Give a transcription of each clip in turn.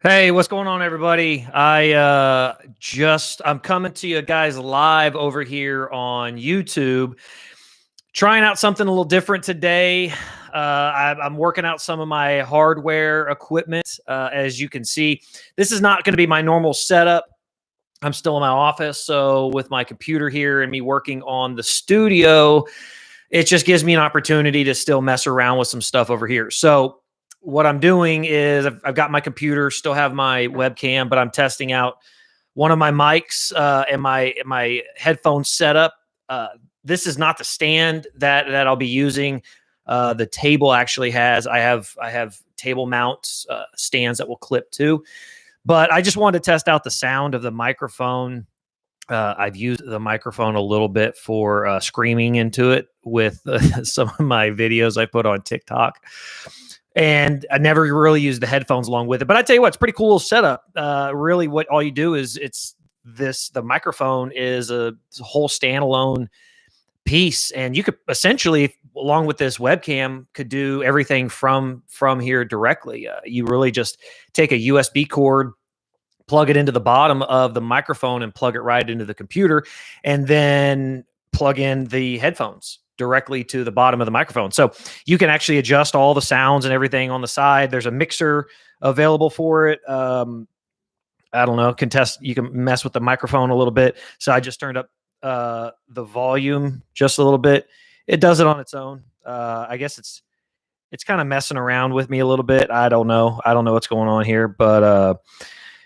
Hey, what's going on, everybody? I'm coming to you guys live over here on YouTube, trying out something a little different today. I'm working out some of my hardware equipment. As you can see, this is not going to be my normal setup. I'm still in my office, so with my computer here and me working on the studio, it just gives me an opportunity to still mess around with some stuff over here. So what I'm doing is I've got my computer, still have my webcam, but I'm testing out one of my mics and my headphone setup. This is not the stand that I'll be using. The table actually has I have table mounts stands that will clip to, but I just wanted to test out the sound of the microphone. I've used the microphone a little bit for screaming into it with some of my videos I put on TikTok. And I never really used the headphones along with it. But I tell you what, it's pretty cool setup. Really, what all you do is the microphone is a whole standalone piece, and you could essentially, along with this webcam, could do everything from here directly. You really just take a USB cord, plug it into the bottom of the microphone and plug it right into the computer, and then plug in the headphones directly to the bottom of the microphone. So you can actually adjust all the sounds and everything on the side. There's a mixer available for it. I don't know, you can mess with the microphone a little bit. So I just turned up the volume just a little bit. It does it on its own. I guess it's kind of messing around with me a little bit. I don't know what's going on here, but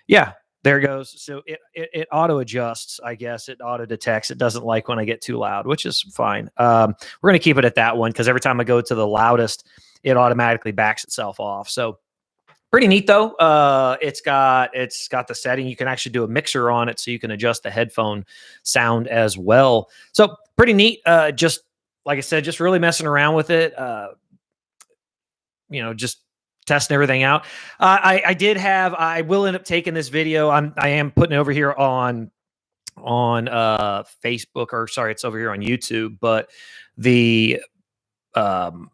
yeah, there it goes. So it auto adjusts. I guess it auto detects. It doesn't like when I get too loud, which is fine. We're going to keep it at that one because every time I go to the loudest, it automatically backs itself off. So pretty neat though. It's got the setting. You can actually do a mixer on it, so you can adjust the headphone sound as well. So pretty neat. Just like I said, just really messing around with it. Just testing everything out. I will end up taking this video. I am putting it over here on Facebook, or sorry, it's over here on YouTube. But the tell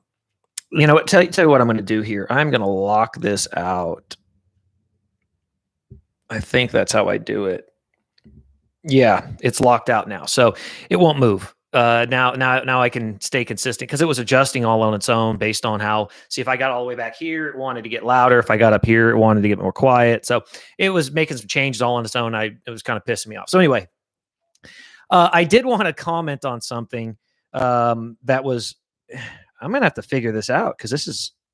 you what I'm going to do here. I'm going to lock this out. I think that's how I do it. Yeah, it's locked out now, so it won't move. Now I can stay consistent because it was adjusting all on its own based on how. See, if I got all the way back here, it wanted to get louder. If I got up here, it wanted to get more quiet. So it was making some changes all on its own. It was kind of pissing me off. So anyway, I did want to comment on something that was. I'm gonna have to figure this out because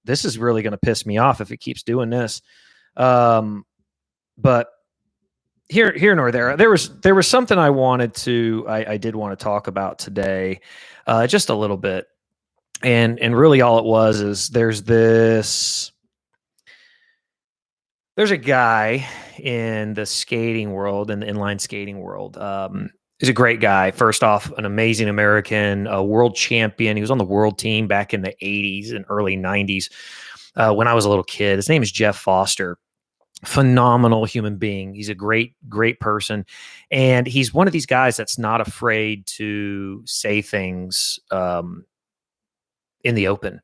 this is really gonna piss me off if it keeps doing this. But here nor there. There was something I did want to talk about today, just a little bit, and really all it was is there's a guy in the skating world, in the inline skating world. He's a great guy. First off, an amazing American, a world champion. He was on the world team back in the 80s and early 90s when I was a little kid. His name is Jeff Foster. Phenomenal human being. He's a great person, and he's one of these guys that's not afraid to say things in the open.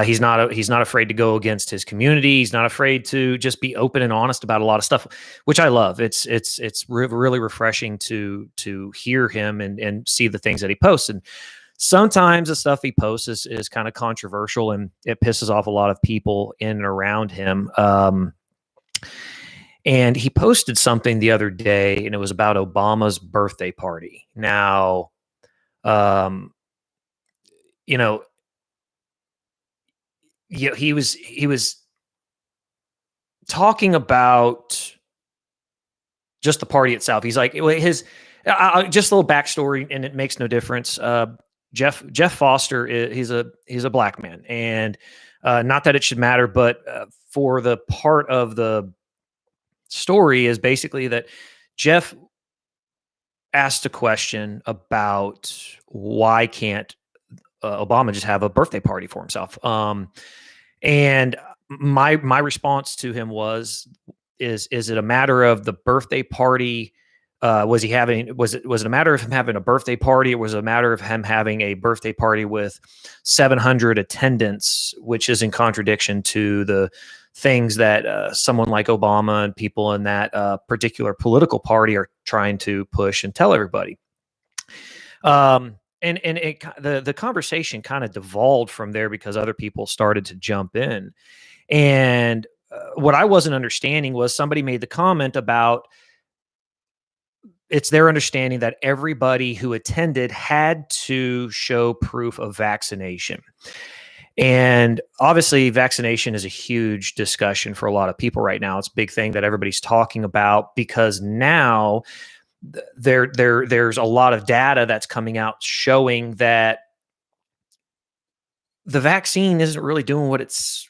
He's not afraid to go against his community. He's not afraid to just be open and honest about a lot of stuff, which I love. It's really refreshing to hear him and see the things that he posts. And sometimes the stuff he posts is kind of controversial, and it pisses off a lot of people in and around him. And he posted something the other day, and it was about Obama's birthday party. Now, he was talking about just the party itself. He's like, just a little backstory, and it makes no difference. Jeff Foster he's a black man, and not that it should matter, but for the part of the story is basically that Jeff asked a question about why can't Obama just have a birthday party for himself. And my response to him was, is it a matter of the birthday party? Was it a matter of him having a birthday party, or was it a matter of him having a birthday party with 700 attendants, which is in contradiction to the things that someone like Obama and people in that particular political party are trying to push and tell everybody. The conversation kind of devolved from there because other people started to jump in. And what I wasn't understanding was somebody made the comment about it's their understanding that everybody who attended had to show proof of vaccination. And obviously, vaccination is a huge discussion for a lot of people right now. It's a big thing that everybody's talking about because now there's a lot of data that's coming out showing that the vaccine isn't really doing what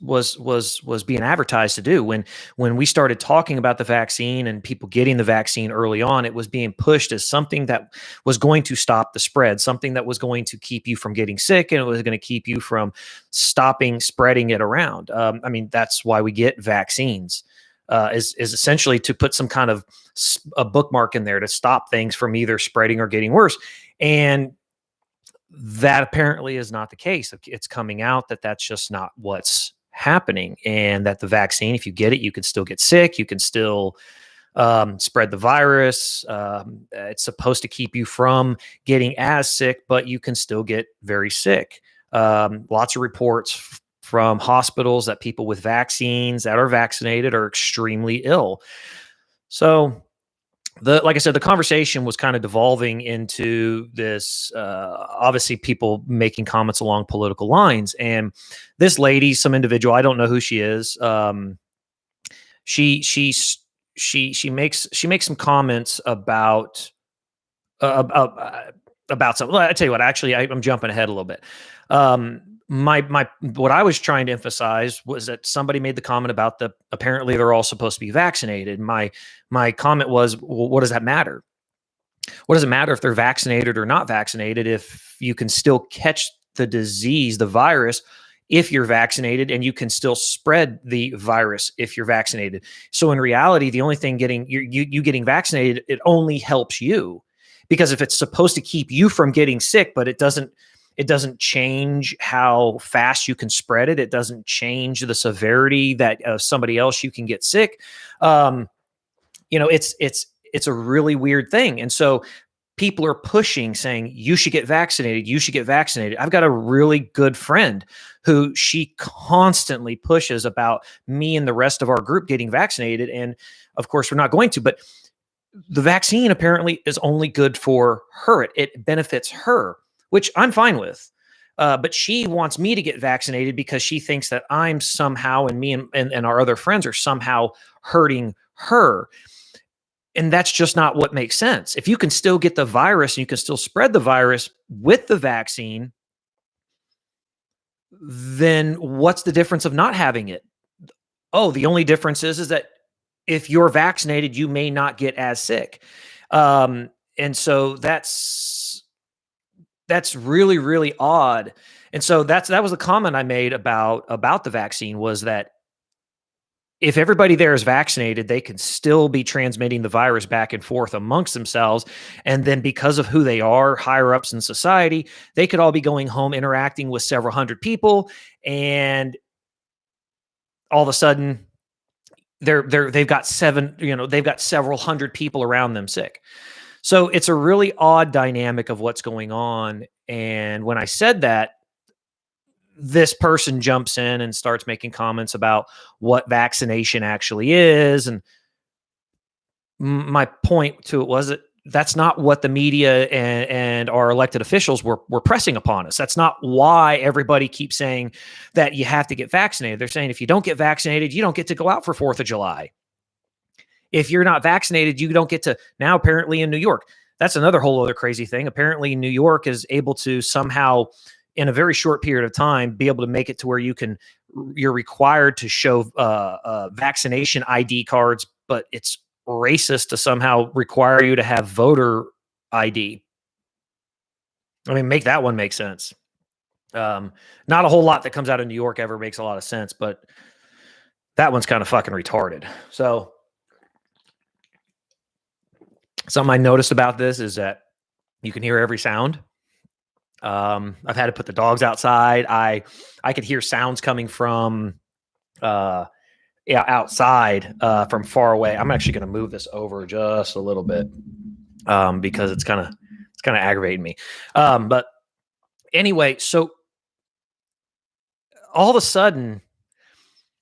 was being advertised to do. When we started talking about the vaccine and people getting the vaccine early on, it was being pushed as something that was going to stop the spread, something that was going to keep you from getting sick, and it was going to keep you from stopping spreading it around. I mean, that's why we get vaccines. Is essentially to put some kind of a bookmark in there to stop things from either spreading or getting worse. And that apparently is not the case. It's coming out that that's just not what's happening, and that the vaccine, if you get it, you can still get sick. You can still spread the virus. It's supposed to keep you from getting as sick, but you can still get very sick. Lots of reports from hospitals that people with vaccines that are vaccinated are extremely ill. So like I said, the conversation was kind of devolving into this, obviously people making comments along political lines. And this lady, some individual, I don't know who she is. She makes some comments about something. Well, I tell you what, actually, I'm jumping ahead a little bit. What I was trying to emphasize was that somebody made the comment about apparently they're all supposed to be vaccinated. My comment was, well, what does that matter? What does it matter if they're vaccinated or not vaccinated if you can still catch the disease, the virus, if you're vaccinated, and you can still spread the virus if you're vaccinated? So in reality, the only thing you getting vaccinated, it only helps you, because if it's supposed to keep you from getting sick, but it doesn't change how fast you can spread it. It doesn't change the severity that somebody else you can get sick. It's a really weird thing. And so people are pushing, saying, you should get vaccinated. You should get vaccinated. I've got a really good friend who she constantly pushes about me and the rest of our group getting vaccinated. And of course, we're not going to, but the vaccine apparently is only good for her. It benefits her, which I'm fine with. But she wants me to get vaccinated because she thinks that I'm somehow, and me and our other friends are somehow hurting her. And that's just not what makes sense. If you can still get the virus and you can still spread the virus with the vaccine, then what's the difference of not having it? Oh, the only difference is that if you're vaccinated, you may not get as sick. And so that's really, really odd. And so that was the comment I made about the vaccine, was that if everybody there is vaccinated, they can still be transmitting the virus back and forth amongst themselves. And then because of who they are, higher ups in society, they could all be going home, interacting with several hundred people. And all of a sudden they've got several hundred people around them sick. So it's a really odd dynamic of what's going on. And when I said that, this person jumps in and starts making comments about what vaccination actually is. And my point to it was that that's not what the media and our elected officials were pressing upon us. That's not why everybody keeps saying that you have to get vaccinated. They're saying if you don't get vaccinated, you don't get to go out for 4th of July. If you're not vaccinated, you don't get to. Now, apparently in New York, that's another whole other crazy thing. Apparently New York is able to somehow, in a very short period of time, be able to make it to where you're required to show vaccination ID cards, but it's racist to somehow require you to have voter ID. I mean, make that one make sense. Not a whole lot that comes out of New York ever makes a lot of sense, but that one's kind of fucking retarded. So something I noticed about this is that you can hear every sound. I've had to put the dogs outside. I could hear sounds coming from yeah, outside from far away. I'm actually going to move this over just a little bit because it's kind of aggravating me. But anyway, so all of a sudden,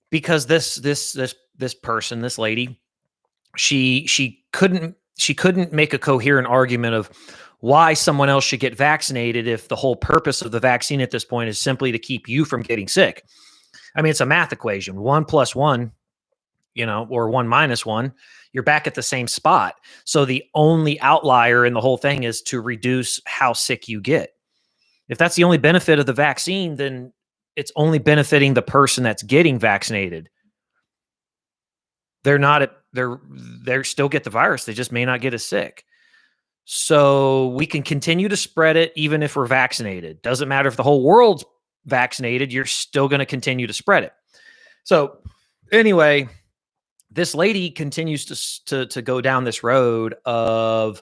because this person, this lady, she couldn't make a coherent argument of why someone else should get vaccinated if the whole purpose of the vaccine at this point is simply to keep you from getting sick. I mean, it's a math equation. 1 + 1, or 1 - 1, you're back at the same spot. So the only outlier in the whole thing is to reduce how sick you get. If that's the only benefit of the vaccine, then it's only benefiting the person that's getting vaccinated. They're not they're still get the virus. They just may not get as sick. So we can continue to spread it even if we're vaccinated. Doesn't matter if the whole world's vaccinated, you're still going to continue to spread it. So anyway, this lady continues to go down this road of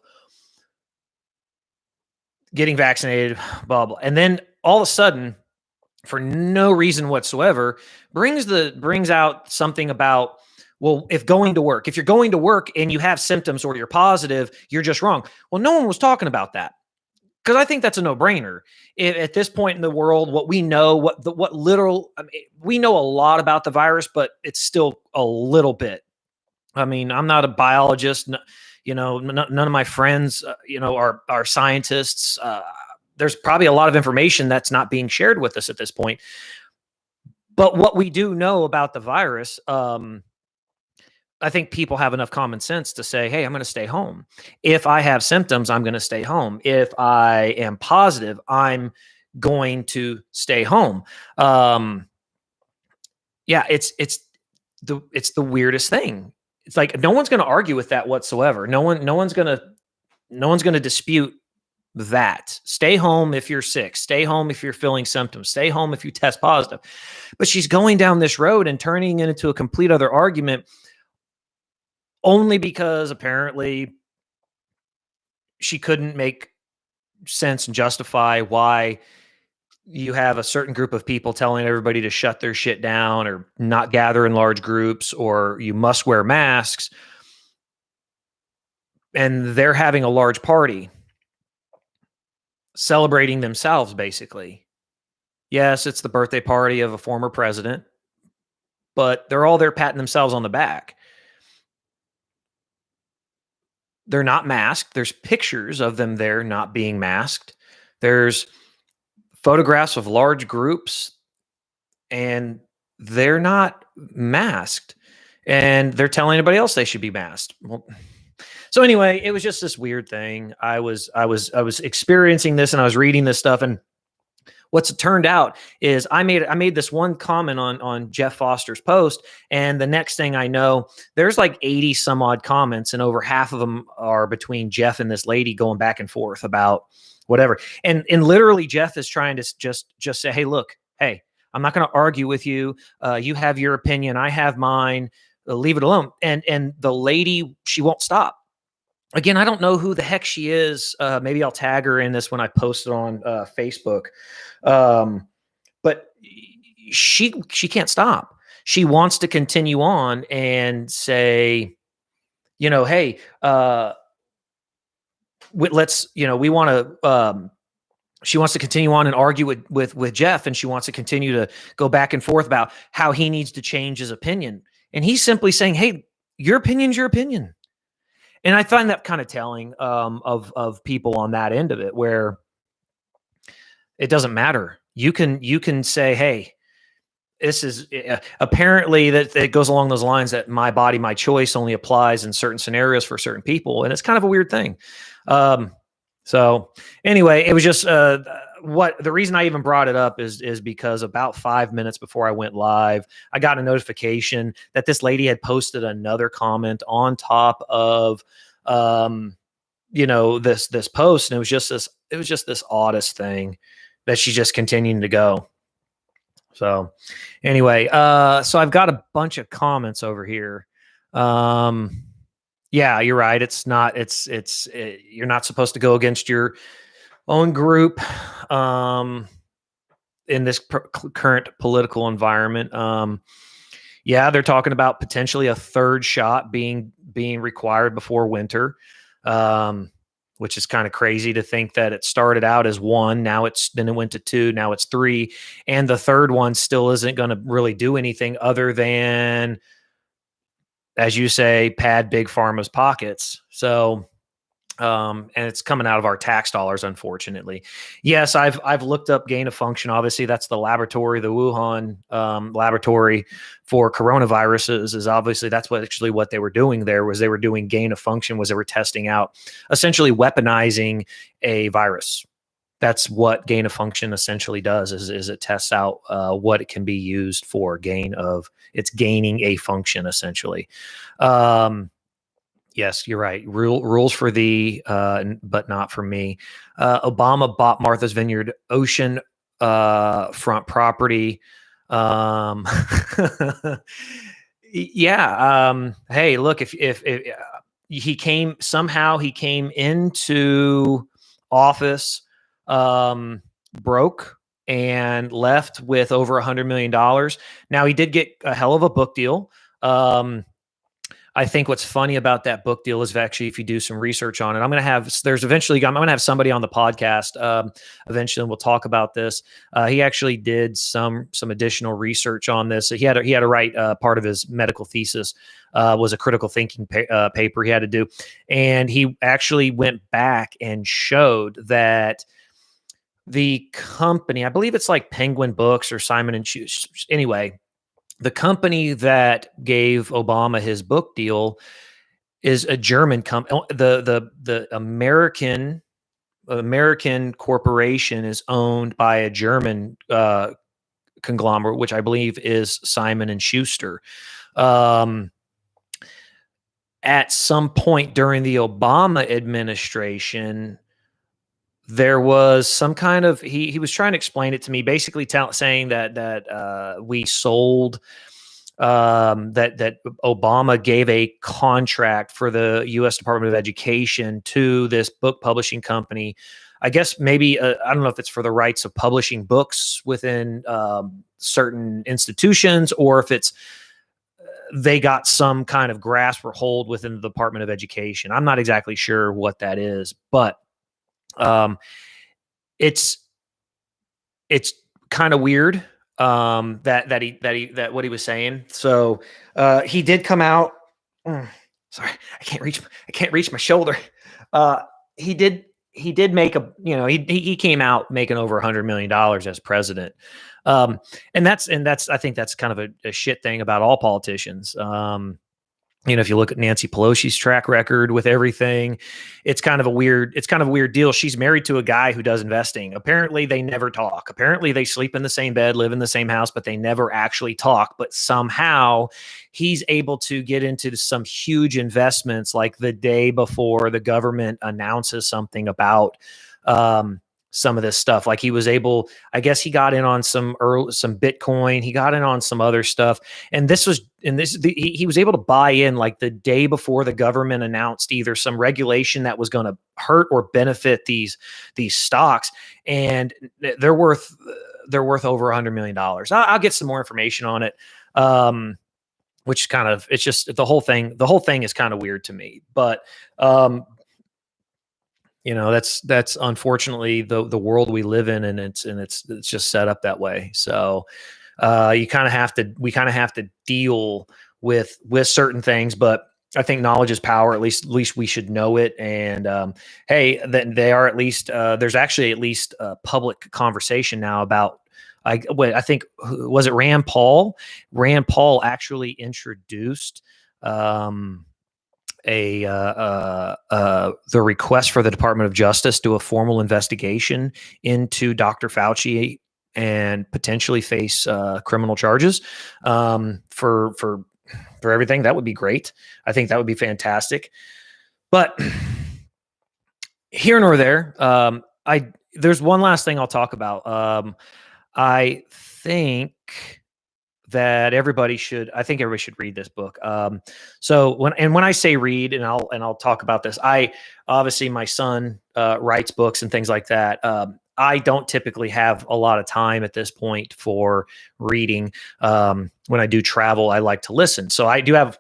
getting vaccinated, blah blah, and then all of a sudden, for no reason whatsoever, brings out something about, well, if you're going to work and you have symptoms or you're positive, you're just wrong. Well, no one was talking about that, because I think that's a no-brainer. At this point in the world, what we know, we know a lot about the virus, but it's still a little bit. I mean, I'm not a biologist. None of my friends, are scientists. There's probably a lot of information that's not being shared with us at this point. But what we do know about the virus, I think people have enough common sense to say, hey, I'm going to stay home. If I have symptoms, I'm going to stay home. If I am positive, I'm going to stay home. Yeah, it's the weirdest thing. It's like no one's going to argue with that whatsoever. No one's going to dispute that. Stay home if you're sick. Stay home if you're feeling symptoms. Stay home if you test positive. But she's going down this road and turning it into a complete other argument, only because apparently she couldn't make sense and justify why you have a certain group of people telling everybody to shut their shit down or not gather in large groups, or you must wear masks, and they're having a large party celebrating themselves, basically. Yes, it's the birthday party of a former president, but they're all there patting themselves on the back. They're not masked. There's pictures of them there not being masked. There's photographs of large groups, and they're not masked. And they're telling anybody else they should be masked. Well, so anyway, it was just this weird thing. I was experiencing this, and I was reading this stuff, and what's turned out is I made this one comment on Jeff Foster's post, and the next thing I know, there's like 80 some odd comments, and over half of them are between Jeff and this lady going back and forth about whatever. And literally Jeff is trying to just say, hey, look, hey, I'm not going to argue with you. You have your opinion, I have mine. Leave it alone. And the lady, she won't stop. Again, I don't know who the heck she is. Maybe I'll tag her in this when I post it on Facebook. But she can't stop. She wants to continue on and say, hey, we want to. She wants to continue on and argue with Jeff, and she wants to continue to go back and forth about how he needs to change his opinion. And he's simply saying, hey, your opinion's your opinion. And I find that kind of telling of people on that end of it, where it doesn't matter. You can say, hey, this is apparently that it goes along those lines, that my body, my choice only applies in certain scenarios for certain people. And it's kind of a weird thing. So anyway, it was just what the reason I even brought it up is because about 5 minutes before I went live, I got a notification that this lady had posted another comment on top of this post, and it was just this oddest thing that she's just continuing to go. So anyway, so I've got a bunch of comments over here. Yeah, you're right. You're not supposed to go against your own group in this current political environment. Yeah, they're talking about potentially a third shot being required before winter, um, which is kind of crazy to think that it started out as one, then it went to two, now it's three, and the third one still isn't going to really do anything other than, as you say, pad big pharma's pockets. So and it's coming out of our tax dollars, unfortunately. Yes, I've looked up gain of function. Obviously, that's the laboratory, the Wuhan laboratory for coronaviruses. Is obviously that's what they were doing there was they were doing gain of function. Was they were testing out essentially weaponizing a virus. That's what gain of function essentially does. Is it tests out what it can be used for it's gaining a function essentially. Yes, you're right. Rules for thee, but not for me. Obama bought Martha's Vineyard ocean front property. Um, yeah. Hey, look, if he came into office broke and left with over $100 million. Now he did get a hell of a book deal. I think what's funny about that book deal is actually if you do some research on it, I'm going to have somebody on the podcast eventually, and we'll talk about this. He actually did some additional research on this. He had to write part of his medical thesis was a critical thinking paper he had to do, and he actually went back and showed that the company, I believe it's like Penguin Books or Simon and Schuster, anyway. The company that gave Obama his book deal is a German company. The American corporation is owned by a German conglomerate, which I believe is Simon and Schuster. At some point during the Obama administration, there was some kind of he was trying to explain it to me, basically saying that we sold that Obama gave a contract for the U.S. Department of Education to this book publishing company. I guess maybe I don't know if it's for the rights of publishing books within certain institutions, or if it's they got some kind of grasp or hold within the Department of Education. I'm not exactly sure what that is, but it's kind of weird that what he was saying. So he did come out. Sorry, I can't reach my shoulder. He did make he came out making over $100 million as president. And that's I think that's kind of a shit thing about all politicians. If you look at Nancy Pelosi's track record with everything, it's kind of a weird deal. She's married to a guy who does investing. Apparently they never talk. Apparently they sleep in the same bed, live in the same house, but they never actually talk. But somehow he's able to get into some huge investments like the day before the government announces something about, some of this stuff. Like he was able, I guess he got in on some Bitcoin. He got in on some other stuff. And he was able to buy in like the day before the government announced either some regulation that was going to hurt or benefit these stocks. And they're worth over $100 million. I'll get some more information on it. Which it's just the whole thing is kind of weird to me, but, that's unfortunately the world we live in, and it's just set up that way. So we kind of have to deal with certain things, but I think knowledge is power. At least we should know it. And hey, that they are at least there's actually at least a public conversation now about. I think was it Rand Paul? Rand Paul actually introduced the request for the Department of Justice to do a formal investigation into Dr. Fauci and potentially face criminal charges for everything. That would be great. I think that would be fantastic. But here nor there, there's one last thing I'll talk about. I think everybody should read this book. So when I say read, and I'll talk about this, obviously my son writes books and things like that. I don't typically have a lot of time at this point for reading. When I do travel, I like to listen. So I do have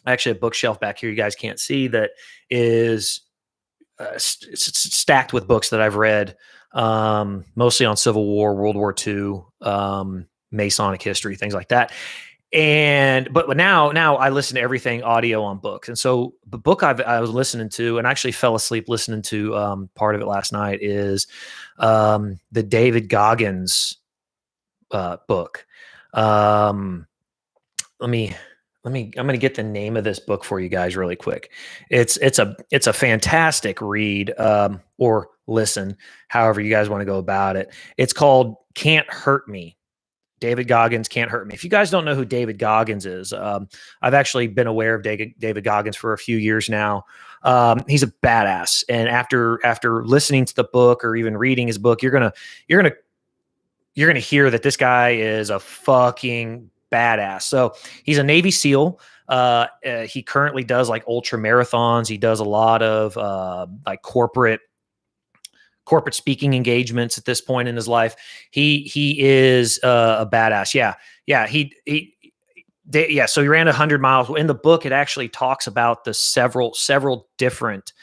actually a bookshelf back here you guys can't see that is stacked with books that I've read, mostly on Civil War, World War II, Masonic history, things like that. And but now I listen to everything audio on books. And so the book I was listening to, and I actually fell asleep listening to part of it last night, is the David Goggins book. Let me I'm going to get the name of this book for you guys really quick. It's a fantastic read, or listen, however you guys want to go about it. It's called Can't Hurt Me. David Goggins, Can't Hurt Me. If you guys don't know who David Goggins is, I've actually been aware of David Goggins for a few years now. He's a badass, and after listening to the book or even reading his book, you're gonna hear that this guy is a fucking badass. So he's a Navy SEAL. He currently does like ultra marathons. He does a lot of like corporate speaking engagements at this point in his life. He is a badass. Yeah. So he ran 100 miles. In the book, it actually talks about the several different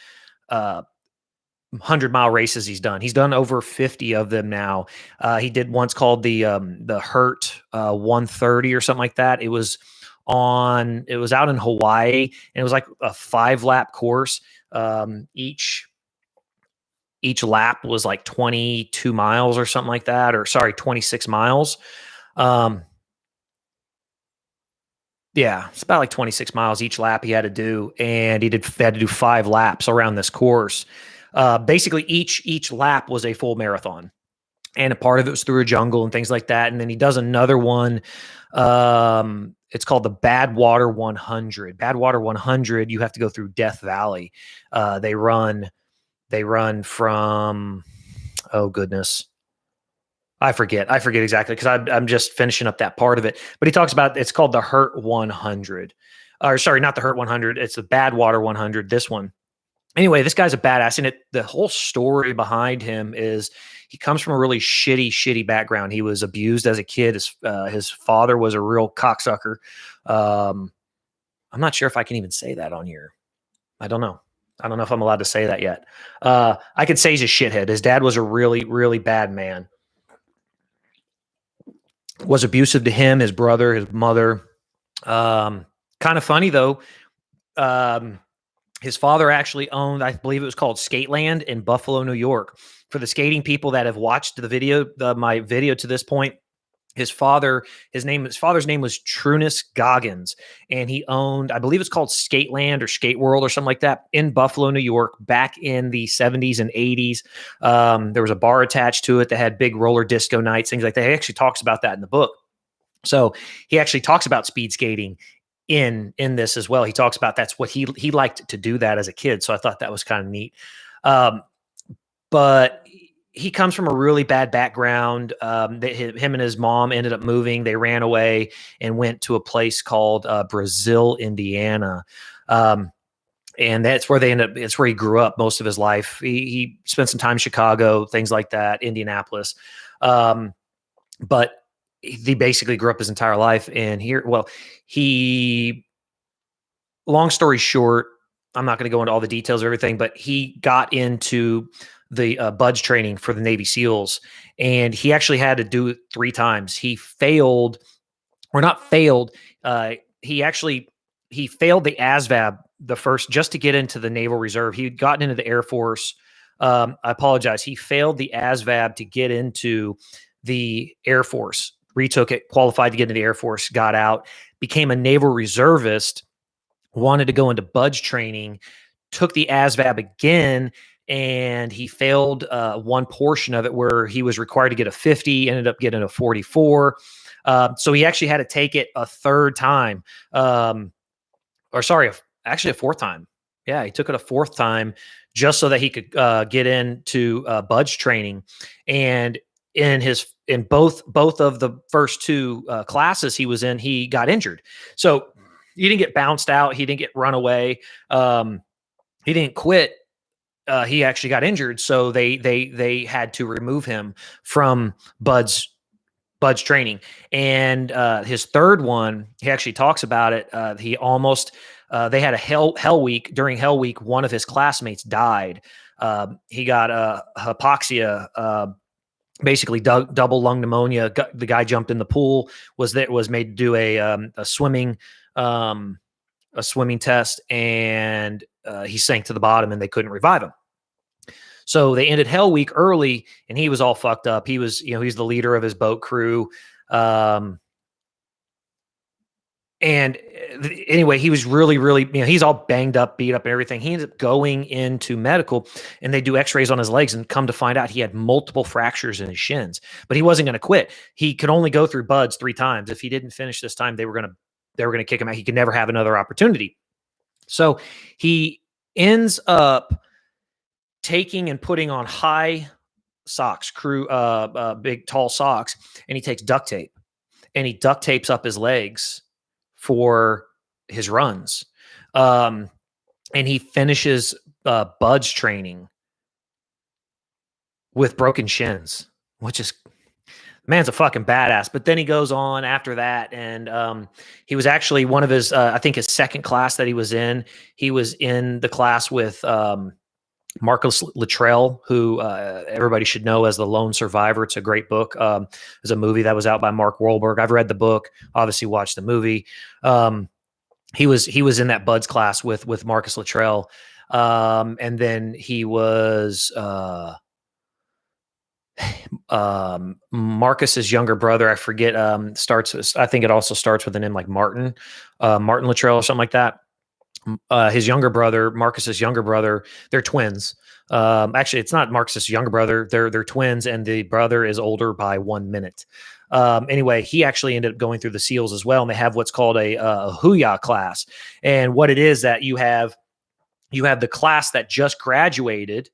100-mile races he's done. He's done over 50 of them now. He did once called the Hurt 130 or something like that. It was out in Hawaii, and it was like a 5-lap course. Each lap was like 22 miles or something like that, or sorry, 26 miles. Yeah, it's about like 26 miles each lap he had to do, and had to do 5 laps around this course. Basically, each lap was a full marathon, and a part of it was through a jungle and things like that. And then he does another one. It's called the Badwater 100. Badwater 100. You have to go through Death Valley. They run from, oh goodness, I forget exactly, because I'm just finishing up that part of it. But he talks about, it's called the Hurt 100. Or sorry, not the Hurt 100. It's the Badwater 100. This one. Anyway, this guy's a badass, and the whole story behind him is he comes from a really shitty background. He was abused as a kid. His father was a real cocksucker. I'm not sure if I can even say that on here. I don't know if I'm allowed to say that yet. I could say he's a shithead. His dad was a really bad man. Was abusive to him, his brother, his mother. Kind of funny though. His father actually owned, I believe it was called Skateland in Buffalo, New York. For the skating people that have watched the video, my video to this point, his father's name was Trunis Goggins, and he owned, I believe it's called Skateland or Skate World or something like that in Buffalo, New York, back in the 70s and 80s. There was a bar attached to it that had big roller disco nights, things like that. He actually talks about that in the book. So he actually talks about speed skating in this as well. He talks about that's what he liked to do that as a kid. So I thought that was kind of neat. But he comes from a really bad background. Him and his mom ended up moving. They ran away and went to a place called Brazil, Indiana. And that's where it's where he grew up most of his life. He spent some time in Chicago, things like that, Indianapolis. But he basically grew up his entire life. And long story short, I'm not going to go into all the details of everything, but he got into the BUDS training for the Navy SEALs, and he actually had to do it 3 times. He failed, or not failed. He failed the ASVAB the first, just to get into the Naval Reserve. He had gotten into the Air Force. I apologize. He failed the ASVAB to get into the Air Force. Retook it, qualified to get into the Air Force, got out, became a Naval Reservist, wanted to go into BUDS training, took the ASVAB again, and he failed one portion of it where he was required to get a 50, ended up getting a 44. So he actually had to take it a 3rd time. Actually a 4th time. Yeah, he took it a 4th time just so that he could get into BUDS training. And in both of the first 2 classes he was in, he got injured. So he didn't get bounced out. He didn't get run away. He didn't quit. he actually got injured, so they had to remove him from Bud's training. And his third one, he actually talks about it. He almost they had a hell week. During Hell Week, one of his classmates died. He got hypoxia, basically double lung pneumonia. The guy jumped in the pool, was made to do a swimming test, and he sank to the bottom, and they couldn't revive him. So they ended Hell Week early, and he was all fucked up. He was, he's the leader of his boat crew. And anyway, he was really, really, he's all banged up, beat up, and everything. He ended up going into medical, and they do x-rays on his legs, and come to find out he had multiple fractures in his shins, but he wasn't going to quit. He could only go through Buds 3 times. If he didn't finish this time, they were going to kick him out. He could never have another opportunity. So he ends up taking and putting on high socks, big, tall socks, and he takes duct tape, and he duct tapes up his legs for his runs. And he finishes Bud's training with broken shins, which is, man's a fucking badass. But then he goes on after that, and he was actually one of his, I think his second class that he was in the class with Marcus Luttrell, who everybody should know as the Lone Survivor. It's a great book. It's a movie that was out by Mark Wahlberg. I've read the book, obviously watched the movie. He was in that Buds class with Marcus Luttrell. And then he was Marcus's younger brother. I forget, I think it also starts with a name like Martin Luttrell or something like that. His younger brother, Marcus's younger brother, they're twins. Actually, it's not Marcus's younger brother. They're twins, and the brother is older by 1 minute. Anyway, he actually ended up going through the SEALs as well, and they have what's called a Huya class. And what it is that you have the class that just graduated.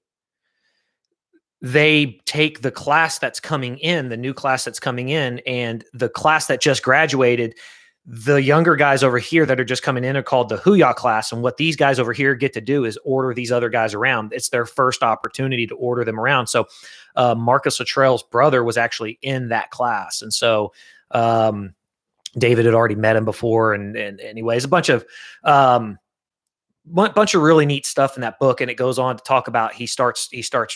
They take the class that's coming in, the new class that's coming in, and the class that just graduated. The younger guys over here that are just coming in are called the Huya class. And what these guys over here get to do is order these other guys around. It's their first opportunity to order them around. So Marcus Luttrell's brother was actually in that class. And so David had already met him before. And anyways, a bunch of really neat stuff in that book. And it goes on to talk about, he starts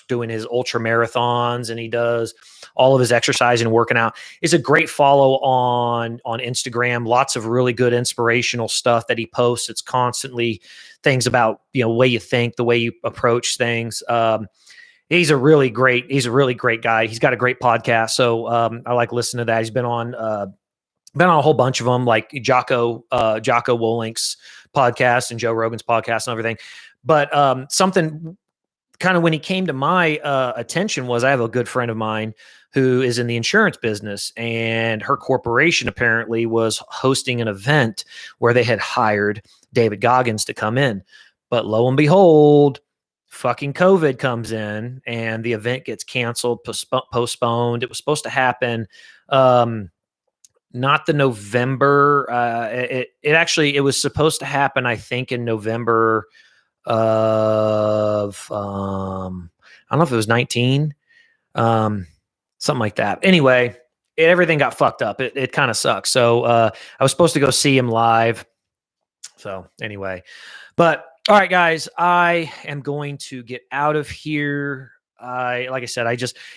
doing his ultra marathons, and he does all of his exercising and working out. It's a great follow on Instagram. Lots of really good inspirational stuff that he posts. It's constantly things about, the way you think, the way you approach things. He's a really great guy. He's got a great podcast. So I like listening to that. He's been on a whole bunch of them, like Jocko Willink's podcast and Joe Rogan's podcast and everything. But something kind of when he came to my attention was, I have a good friend of mine who is in the insurance business, and her corporation apparently was hosting an event where they had hired David Goggins to come in. But lo and behold, fucking COVID comes in, and the event gets canceled, postponed. It was supposed to happen not the November. It was supposed to happen, I think, in November of I don't know if it was 19, something like that. Anyway, everything got fucked up. It kind of sucks. So I was supposed to go see him live. So anyway, but all right, guys, I am going to get out of here. Like I said,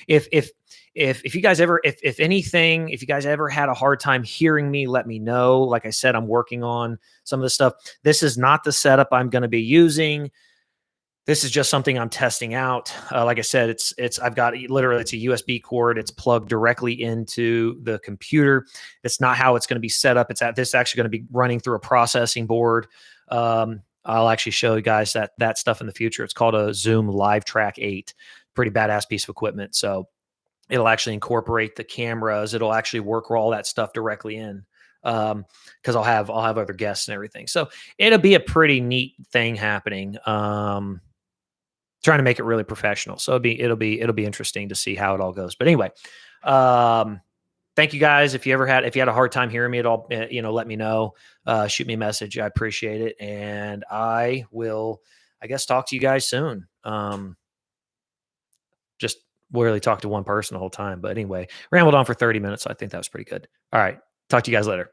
if you guys ever, if anything, if you guys ever had a hard time hearing me, let me know. Like I said, I'm working on some of this stuff. This is not the setup I'm going to be using. This is just something I'm testing out. Like I said, I've got literally, it's a USB cord. It's plugged directly into the computer. It's not how it's going to be set up. This is actually going to be running through a processing board. I'll actually show you guys that stuff in the future. It's called a Zoom Live Track 8. Pretty badass piece of equipment. So it'll actually incorporate the cameras. It'll actually work all that stuff directly in. Because I'll have other guests and everything. So it'll be a pretty neat thing happening. Trying to make it really professional. So it'll be interesting to see how it all goes. But anyway, thank you guys. If you had a hard time hearing me at all, let me know. Shoot me a message. I appreciate it. And I I guess talk to you guys soon. Just literally talked to one person the whole time. But anyway, rambled on for 30 minutes. So I think that was pretty good. All right. Talk to you guys later.